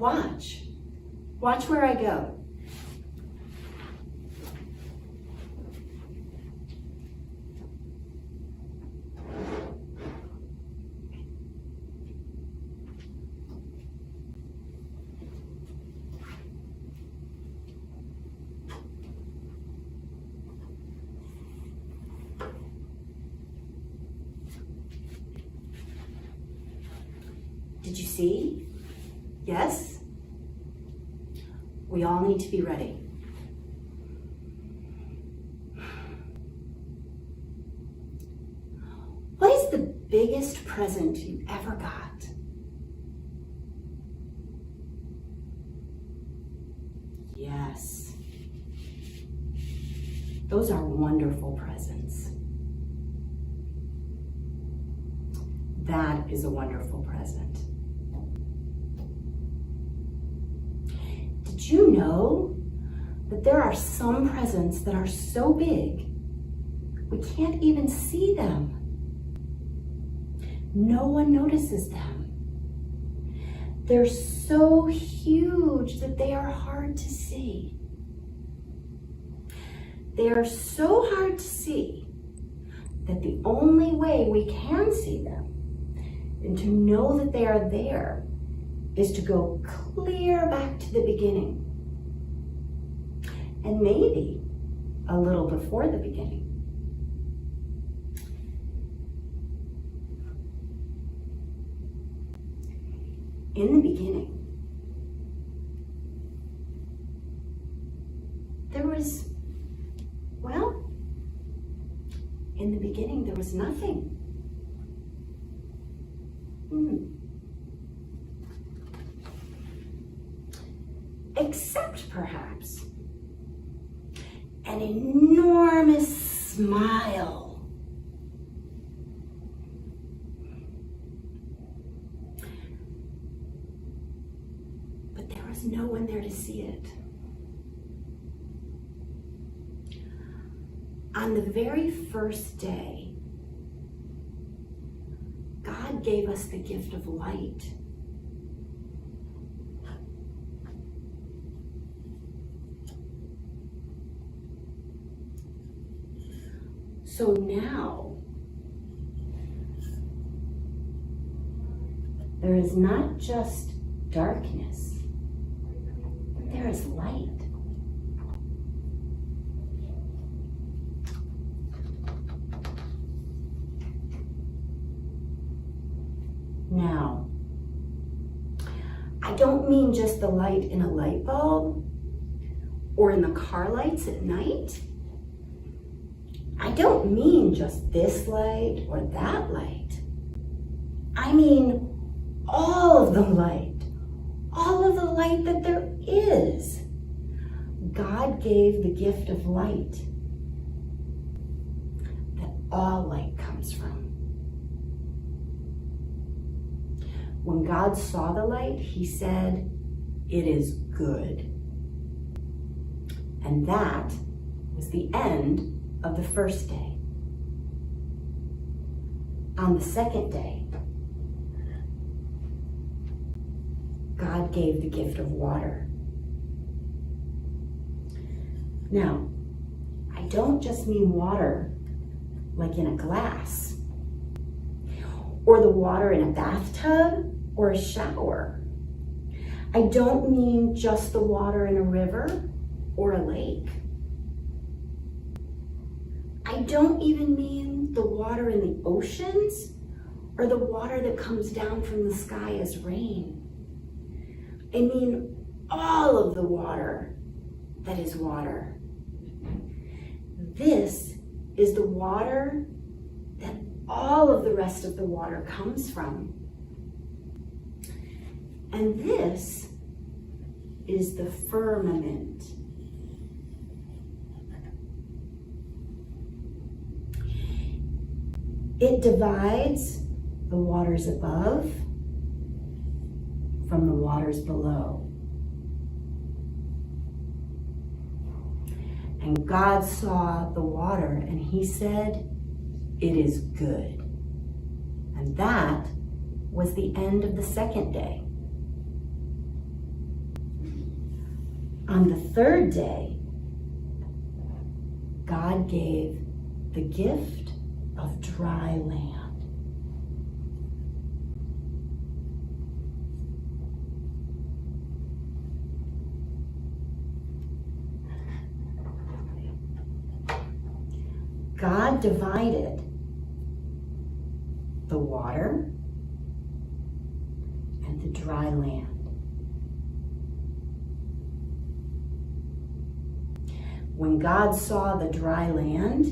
Watch. Watch where I go. Did you see? Yes? We all need to be ready. What is the biggest present you ever got? Yes. Those are wonderful presents. That is a wonderful present. Did you know that there are some presents that are so big we can't even see them? No one notices them. They're so huge that they are hard to see. They are so hard to see that the only way we can see them and to know that they are there is to go clear back to the beginning. And maybe a little before the beginning. In the beginning, there was, well, in the beginning there was nothing. Except perhaps an enormous smile. But there was no one there to see it. On the very first day, God gave us the gift of light. So now, there is not just darkness, but there is light. Now, I don't mean just the light in a light bulb or in the car lights at night. I don't mean just this light or that light. I mean all of the light that there is. God gave the gift of light that all light comes from. When God saw the light, he said, "It is good." And that was the end of the first day. On the second day, God gave the gift of water. Now, I don't just mean water like in a glass, or the water in a bathtub or a shower. I don't mean just the water in a river or a lake. I don't even mean the water in the oceans or the water that comes down from the sky as rain. I mean all of the water that is water. This is the water that all of the rest of the water comes from. And this is the firmament. It divides the waters above from the waters below. And God saw the water and he said, "It is good." And that was the end of the second day. On the third day, God gave the gift of dry land. God divided the water and the dry land. When God saw the dry land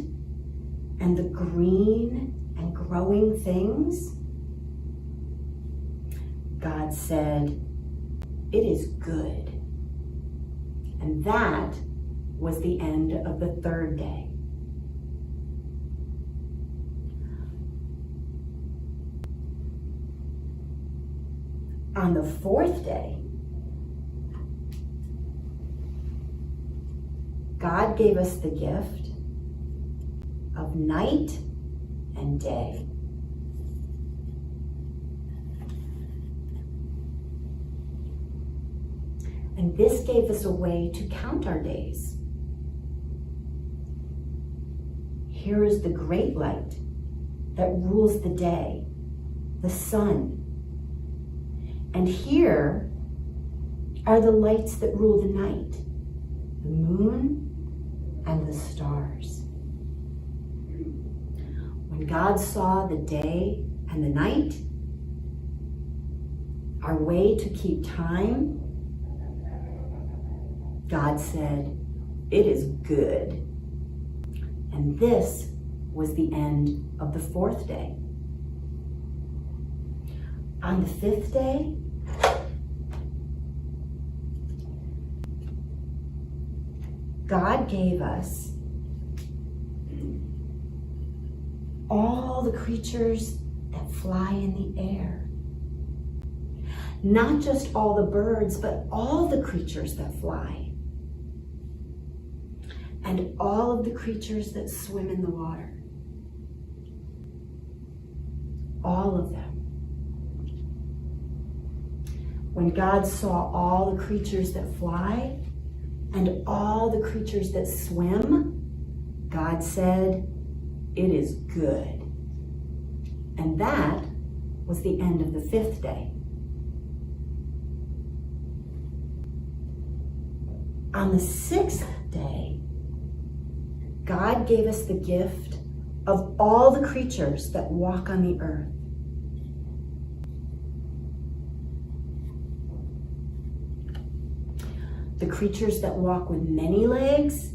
and the green and growing things, God said, "It is good." And that was the end of the third day. On the fourth day, God gave us the gift of night and day. And this gave us a way to count our days. Here is the great light that rules the day, the sun. And here are the lights that rule the night, the moon and the stars. When God saw the day and the night, our way to keep time, God said, "It is good." And this was the end of the fourth day. On the fifth day, God gave us all the creatures that fly in the air. Not just all the birds, but all the creatures that fly. And all of the creatures that swim in the water. All of them. When God saw all the creatures that fly and all the creatures that swim, God said, "It is good." And that was the end of the fifth day. On the sixth day, God gave us the gift of all the creatures that walk on the earth. The creatures that walk with many legs,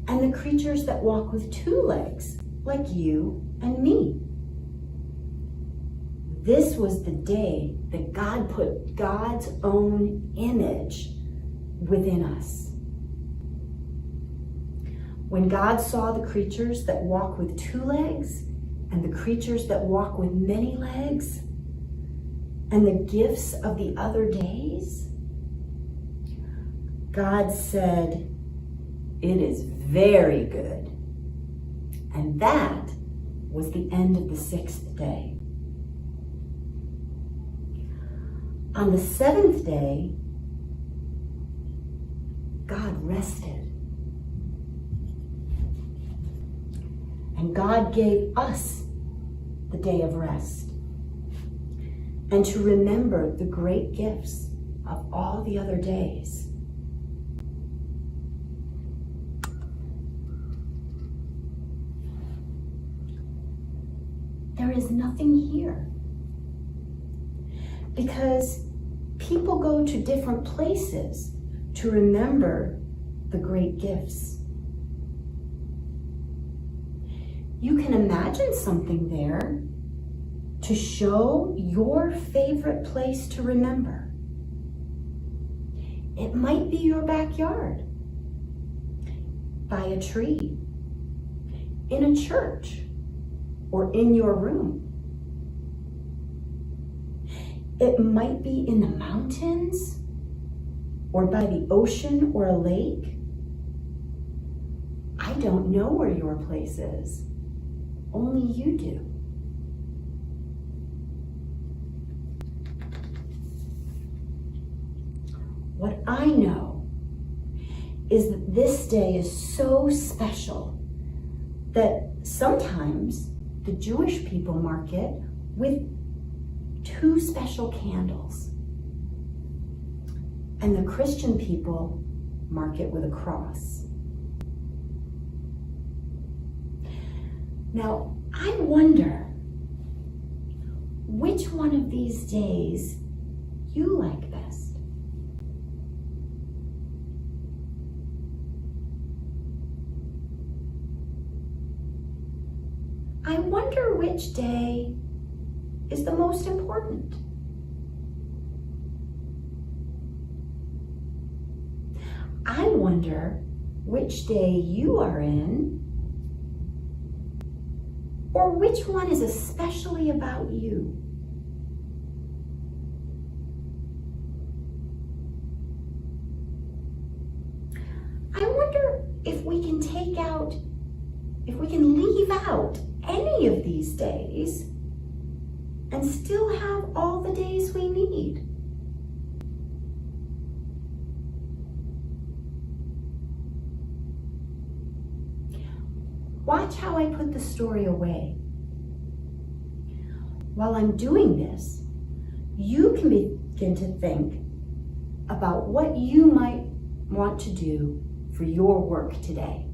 and the creatures that walk with 2 legs, like you and me. This was the day that God put God's own image within us. When God saw the creatures that walk with 2 legs, and the creatures that walk with many legs, and the gifts of the other days, God said, "It is very good." And that was the end of the 6th day. On the 7th day, God rested. And God gave us the day of rest. And to remember the great gifts of all the other days. There is nothing here. Because people go to different places to remember the great gifts. You can imagine something there to show your favorite place to remember. It might be your backyard, by a tree, in a church, or in your room. It might be in the mountains, or by the ocean or a lake. I don't know where your place is. Only you do. What I know is that this day is so special that sometimes the Jewish people mark it with 2 special candles. And the Christian people mark it with a cross. Now, I wonder which one of these days you like best. I wonder which day is the most important. I wonder which day you are in, or which one is especially about you. I wonder if we can leave out any of these days and still have all the days we need. Watch how I put the story away. While I'm doing this, you can begin to think about what you might want to do for your work today.